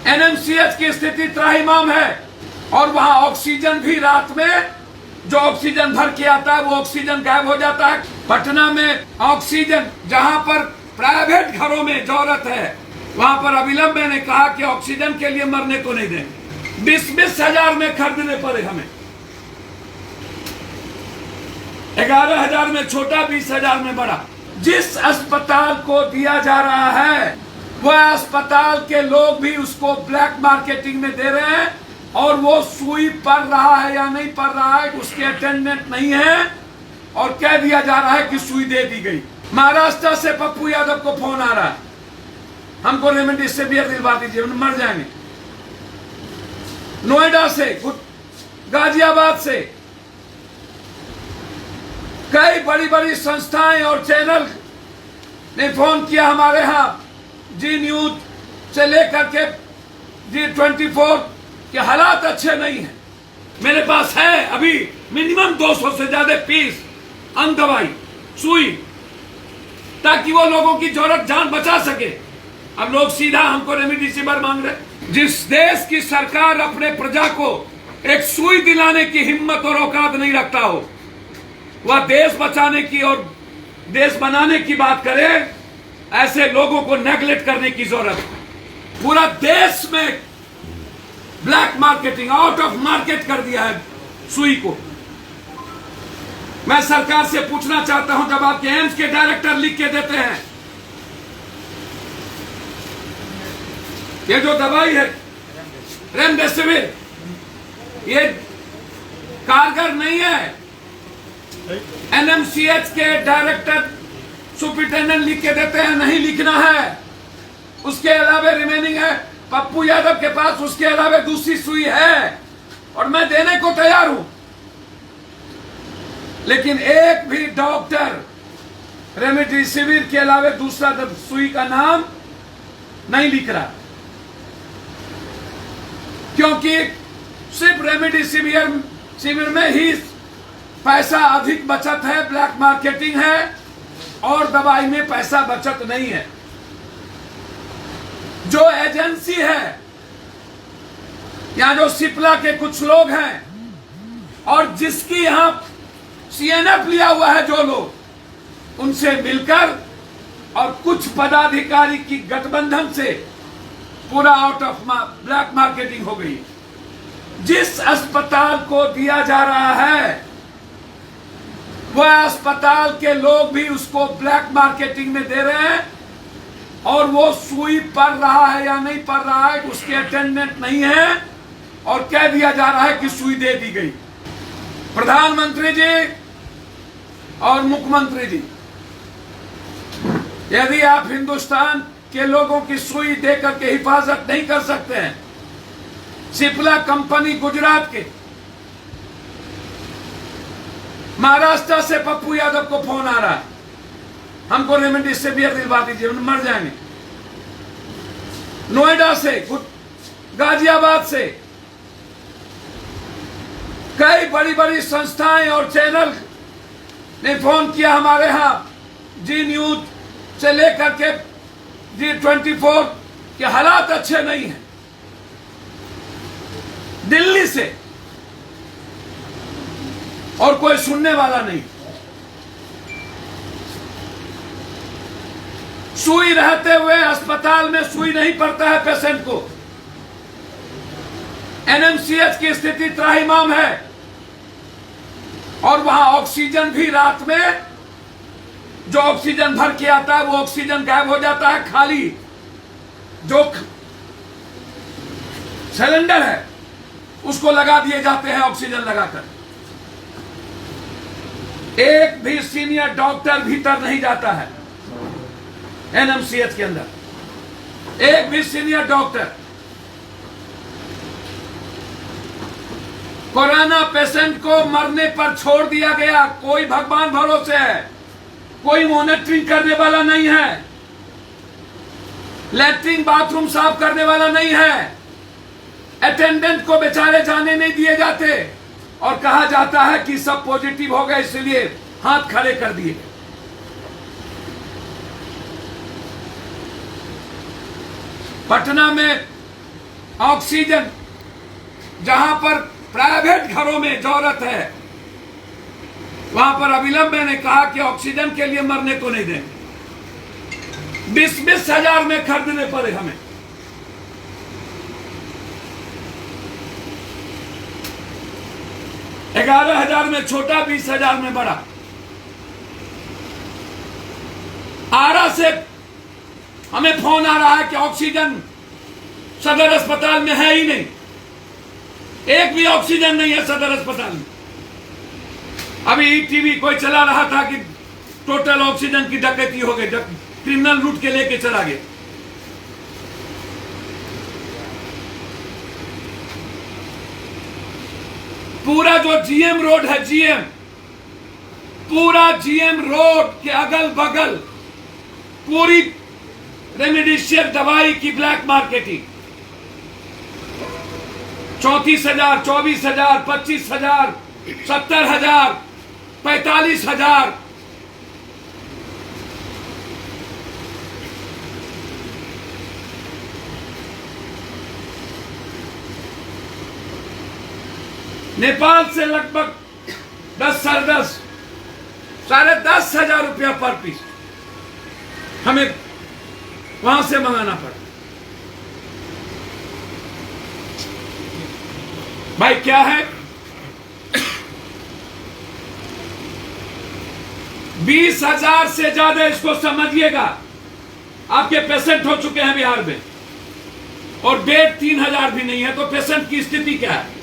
NMCH की स्थिति त्राहिमाम है और वहां ऑक्सीजन भी रात में जो ऑक्सीजन भर के आता है वो ऑक्सीजन गायब हो जाता है। पटना में ऑक्सीजन जहां पर प्राइवेट घरों में जरूरत है वहां पर अविलंब मैंने कहा कि ऑक्सीजन के लिए मरने को नहीं देंगे। 20-20 हजार में खरीदने पड़े हमें, 11,000 में छोटा, 20,000 में बड़ा। जिस अस्पताल को दिया जा रहा है वह अस्पताल के लोग भी उसको ब्लैक मार्केटिंग में दे रहे हैं और वो सुई पड़ रहा है या नहीं पड़ रहा है उसके अटेंडेंट नहीं है और कह दिया जा रहा है कि सुई दे दी गई। महाराष्ट्र से पप्पू यादव को फोन आ रहा है, हमको रेमडेसिविर दिलवा दीजिए, मर जाएंगे। नोएडा से, गाजियाबाद से कई बड़ी बड़ी संस्थाएं और चैनल ने फोन किया हमारे यहाँ, जी न्यूज से लेकर के G24 के हालात अच्छे नहीं हैं। मेरे पास है अभी मिनिमम 200 से ज्यादा पीस अंग दवाई, सुई, ताकि वो लोगों की जरूरत जान बचा सके। अब लोग सीधा हमको रेमडेसिविर मांग रहे। जिस देश की सरकार अपने प्रजा को एक सुई दिलाने की हिम्मत और औकात नहीं रखता हो, वह देश बचाने की और देश बनाने की बात करे, ऐसे लोगों को नेगलेक्ट करने की जरूरत है। पूरा देश में black marketing, out of market कर दिया है सुई को। मैं सरकार से पूछना चाहता हूं, जब आपके एम्स के डायरेक्टर लिख के देते हैं ये जो दवाई है रेमडेसिविर ये कारगर नहीं है, एनएमसीएच के डायरेक्टर सुपरिटेंडेंट लिख के देते हैं नहीं लिखना है, उसके अलावा रिमेनिंग है पप्पू यादव के पास, उसके अलावा दूसरी सुई है और मैं देने को तैयार हूं, लेकिन एक भी डॉक्टर रेमडेसिविर के अलावा दूसरा सुई का नाम नहीं लिख रहा, क्योंकि सिर्फ रेमडेसिविर में ही पैसा अधिक बचत है, ब्लैक मार्केटिंग है और दवाई में पैसा बचत नहीं है। जो एजेंसी है यहां जो सिप्ला के कुछ लोग हैं और जिसकी यहां सीएनएफ लिया हुआ है जो लोग, उनसे मिलकर और कुछ पदाधिकारी की गठबंधन से पूरा आउट ऑफ ब्लैक मार्केटिंग हो गई। जिस अस्पताल को दिया जा रहा है वह अस्पताल के लोग भी उसको ब्लैक मार्केटिंग में दे रहे हैं और वो सुई पड़ रहा है या नहीं पड़ रहा है उसके अटेंडेंट नहीं है और कह दिया जा रहा है कि सुई दे दी गई। प्रधानमंत्री जी और मुख्यमंत्री जी, यदि आप हिंदुस्तान के लोगों की सुई देकर के हिफाजत नहीं कर सकते हैं, सिप्ला कंपनी गुजरात के, महाराष्ट्र से पप्पू यादव को फोन आ रहा है, हमको रेमडेसिविर दिलवा दीजिए, मर जाएंगे। नोएडा से, गाजियाबाद से कई बड़ी बड़ी संस्थाएं और चैनल ने फोन किया हमारे यहाँ, जी न्यूज से लेकर के G24 के हालात अच्छे नहीं हैं। दिल्ली से और कोई सुनने वाला नहीं। सुई रहते हुए अस्पताल में सुई नहीं पड़ता है पेशेंट को। एनएमसीएच की स्थिति त्राहिमाम है और वहां ऑक्सीजन भी रात में जो ऑक्सीजन भर के आता है वो ऑक्सीजन गायब हो जाता है। खाली जो सिलेंडर है उसको लगा दिए जाते हैं ऑक्सीजन लगाकर। एक भी सीनियर डॉक्टर भीतर नहीं जाता है एनएमसीएच के अंदर, एक भी सीनियर डॉक्टर। कोरोना पेशेंट को मरने पर छोड़ दिया गया, कोई भगवान भरोसे है, कोई मॉनिटरिंग करने वाला नहीं है, लैट्रिन बाथरूम साफ करने वाला नहीं है, अटेंडेंट को बेचारे जाने नहीं दिए जाते और कहा जाता है कि सब पॉजिटिव हो गए इसलिए हाथ खड़े कर दिए। पटना में ऑक्सीजन जहां पर प्राइवेट घरों में जरूरत है, वहां पर अविलंब मैंने कहा कि ऑक्सीजन के लिए मरने को नहीं देंगे। 20-20 हजार में खरीदने पड़े हमें। $11,000 में छोटा, 20,000 में बड़ा। आरा से हमें फोन आ रहा है कि ऑक्सीजन सदर अस्पताल में है ही नहीं, एक भी ऑक्सीजन नहीं है सदर अस्पताल में। अभी टीवी कोई चला रहा था कि टोटल ऑक्सीजन की डकैती हो गई, क्रिमिनल लूट के लेके चला गया। पूरा जो जीएम रोड है, पूरा जीएम रोड के अगल बगल पूरी रेमडेसिविर दवाई की ब्लैक मार्केटिंग। 34,000, 24,000, 25,000, 70,000, 45,000। नेपाल से लगभग 10,000 रुपया पर पीस हमें वहां से मंगाना पड़ा। भाई क्या है, 20,000 से ज्यादा, इसको समझिएगा, आपके पेशेंट हो चुके हैं बिहार में और बेड 3,000 भी नहीं है, तो पेशेंट की स्थिति क्या है?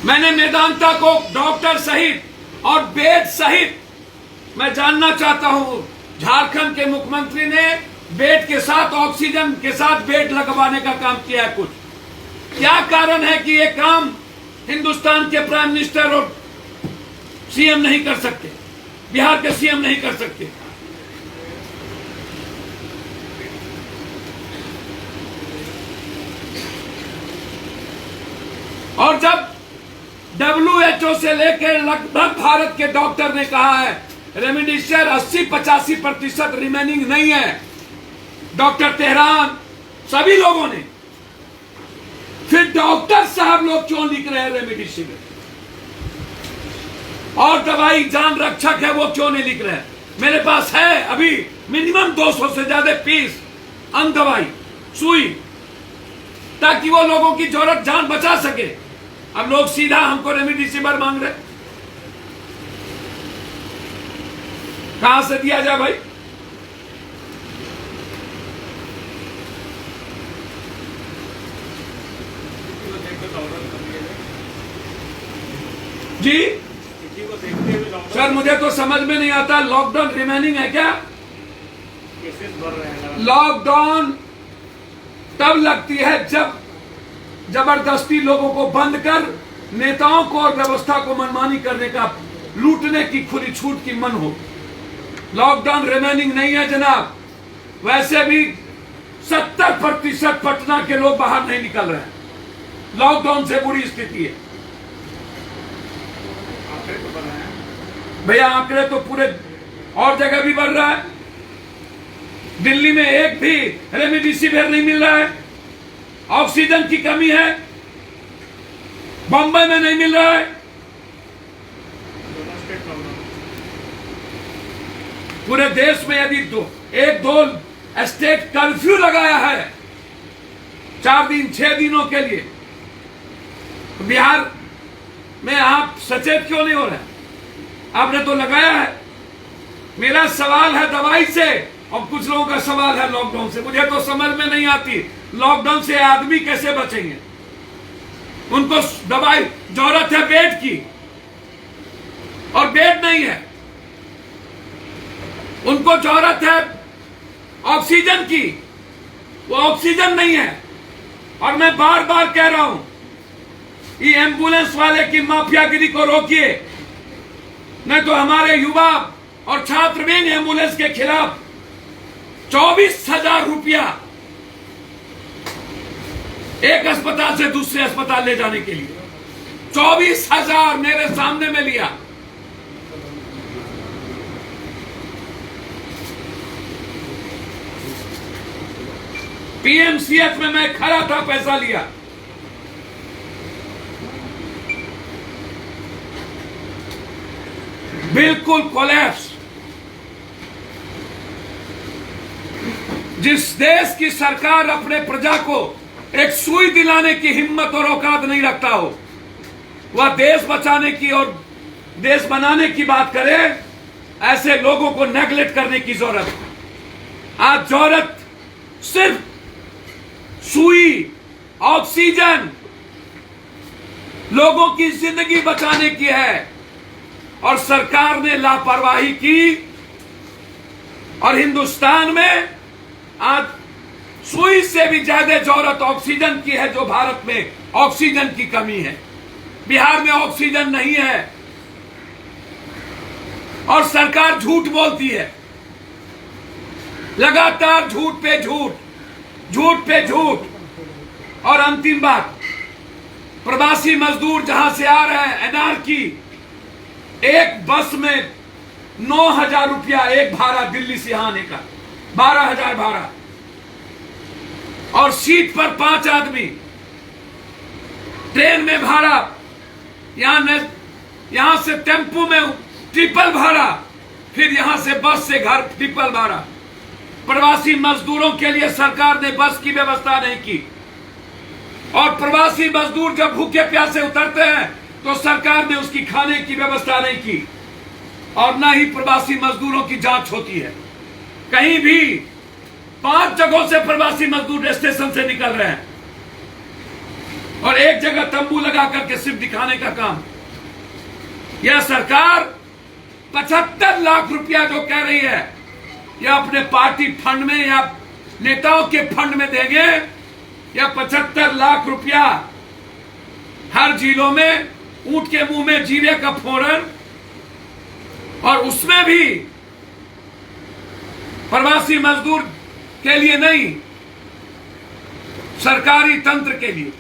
मैंने मेदांता को डॉक्टर सहित और बेड सहित, मैं जानना चाहता हूं, झारखंड के मुख्यमंत्री ने बेड के साथ, ऑक्सीजन के साथ बेड लगवाने का काम किया है कुछ? क्या कारण है कि ये काम हिंदुस्तान के प्राइम मिनिस्टर और सीएम नहीं कर सकते, बिहार के सीएम नहीं कर सकते? और जब WHO से लेकर लगभग भारत के डॉक्टर ने कहा है रेमडेसिविर 80-85% रिमेनिंग नहीं है, डॉक्टर तेहरान सभी लोगों ने, फिर डॉक्टर साहब लोग क्यों लिख रहे हैं रेमडेसिविर? और दवाई जान रक्षक है वो क्यों नहीं लिख रहे हैं? मेरे पास है अभी मिनिमम 200 से ज्यादा पीस अंग दवाई, सुई, ताकि वो लोगों की जरूरत जान बचा सके। अब लोग सीधा हमको रेमडेसिविर मांग रहे, कहां से दिया जाए भाई? जी सर, मुझे तो समझ में नहीं आता, लॉकडाउन रिमेनिंग है क्या? लॉकडाउन तब लगती है जब जबरदस्ती लोगों को बंद कर नेताओं को और व्यवस्था को मनमानी करने का, लूटने की खुली छूट की मन हो। लॉकडाउन रिमेनिंग नहीं है जनाब। वैसे भी 70% पटना के लोग बाहर नहीं निकल रहे हैं, लॉकडाउन से बुरी स्थिति है। भैया आंकड़े तो पूरे और जगह भी बढ़ रहा है। दिल्ली में एक भी रेमडेसिविर नहीं मिल रहा है, ऑक्सीजन की कमी है। बंबई में नहीं मिल रहा है। पूरे देश में यदि एक दो स्टेट कर्फ्यू लगाया है 4 दिन 6 दिनों के लिए, तो बिहार में आप सचेत क्यों नहीं हो रहे? आपने तो लगाया है। मेरा सवाल है दवाई से और कुछ लोगों का सवाल है लॉकडाउन से। मुझे तो समझ में नहीं आती, लॉकडाउन से आदमी कैसे बचेंगे? उनको दवाई जरूरत है बेड की और बेड नहीं है। उनको जरूरत है ऑक्सीजन की, वो ऑक्सीजन नहीं है। और मैं बार बार कह रहा हूं, ये एम्बुलेंस वाले की माफियागिरी को रोकिए, नहीं तो हमारे युवा और छात्र भी एम्बुलेंस के खिलाफ 24,000 रुपया एक अस्पताल से दूसरे अस्पताल ले जाने के लिए। 24,000 मेरे सामने में लिया। पीएमसीएच में मैं खड़ा था, पैसा लिया। बिल्कुल कोलैप्स। जिस देश की सरकार अपने प्रजा को एक सुई दिलाने की हिम्मत और औकात नहीं रखता हो, वह देश बचाने की और देश बनाने की बात करे, ऐसे लोगों को नेगलेक्ट करने की जरूरत है। आज जरूरत सिर्फ सुई, ऑक्सीजन, लोगों की जिंदगी बचाने की है, और सरकार ने लापरवाही की। और हिंदुस्तान में आज सुई से भी ज्यादा जरूरत ऑक्सीजन की है, जो भारत में ऑक्सीजन की कमी है। बिहार में ऑक्सीजन नहीं है, और सरकार झूठ बोलती है, लगातार झूठ पे झूठ, झूठ पे झूठ। और अंतिम बात, प्रवासी मजदूर जहां से आ रहे हैं, एनआरकी, एक बस में 9,000 रुपया एक भाड़ा, दिल्ली से यहां आने का 12,000 भाड़ा, और सीट पर 5 आदमी। ट्रेन में भाड़ा, यहां से टेम्पो में ट्रिपल भाड़ा, फिर यहां से बस से घर ट्रिपल भाड़ा। प्रवासी मजदूरों के लिए सरकार ने बस की व्यवस्था नहीं की, और प्रवासी मजदूर जब भूखे प्यासे उतरते हैं तो सरकार ने उसकी खाने की व्यवस्था नहीं की, और न ही प्रवासी मजदूरों की जांच होती है। कहीं भी 5 जगहों से प्रवासी मजदूर स्टेशन से निकल रहे हैं, और एक जगह तंबू लगा करके सिर्फ दिखाने का काम। यह सरकार 75 लाख रुपया जो कह रही है, यह अपने पार्टी फंड में या नेताओं के फंड में देंगे, या 75 लाख रुपया हर जिलों में ऊंट के मुंह में जीवे का फोरन, और उसमें भी प्रवासी मजदूर के लिए नहीं, सरकारी तंत्र के लिए।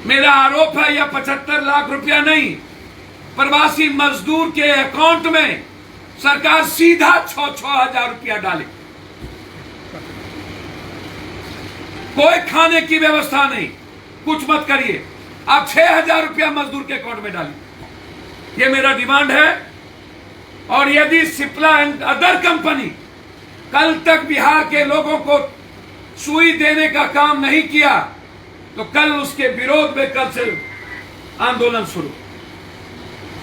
मेरा आरोप है, यह 75 लाख रुपया नहीं, प्रवासी मजदूर के अकाउंट में सरकार सीधा 6,000 रुपया डाले। कोई खाने की व्यवस्था नहीं, कुछ मत करिए, आप 6,000 रुपया मजदूर के अकाउंट में डालिए। यह मेरा डिमांड है। और यदि सिप्ला एंड अदर कंपनी कल तक बिहार के लोगों को सुई देने का काम नहीं किया, तो कल उसके विरोध में कल से आंदोलन शुरू।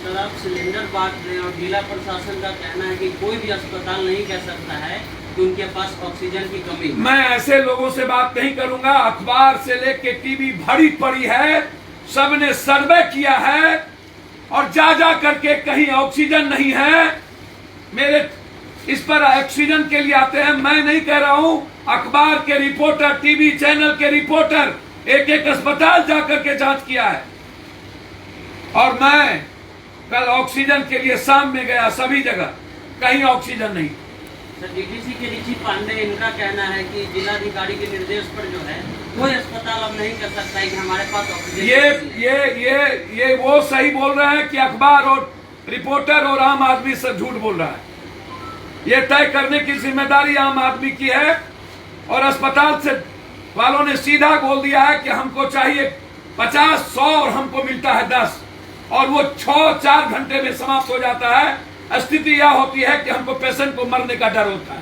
सर, आप सिलेंडर बांट रहे हैं, और जिला प्रशासन का कहना है कि कोई भी अस्पताल नहीं कह सकता है कि उनके पास ऑक्सीजन की कमी है। मैं ऐसे लोगों से बात नहीं करूंगा। अखबार से लेके टीवी भरी पड़ी है, सबने सर्वे किया है, और जा करके कहीं ऑक्सीजन नहीं है। मेरे इस पर ऑक्सीजन के लिए आते हैं, मैं नहीं कह रहा हूं, अखबार के रिपोर्टर, टीवी चैनल के रिपोर्टर एक एक अस्पताल जाकर के जांच किया है। और मैं कल ऑक्सीजन के लिए शाम में गया, सभी जगह कहीं ऑक्सीजन नहीं। सर, डीडीसी के रिची पांडे, इनका कहना है कि जिलाधिकारी के निर्देश पर जो है कोई अस्पताल अब नहीं कर सकता है कि हमारे पास ऑक्सीजन। ये वो सही बोल रहे हैं कि अखबार और रिपोर्टर और आम आदमी सब झूठ बोल रहा है। ये तय करने की जिम्मेदारी आम आदमी की है, और अस्पताल से वालों ने सीधा बोल दिया है कि हमको चाहिए 50, 100 और हमको मिलता है 10, और वो 6-4 घंटे में समाप्त हो जाता है। स्थिति यह होती है कि हमको पेशेंट को मरने का डर होता है।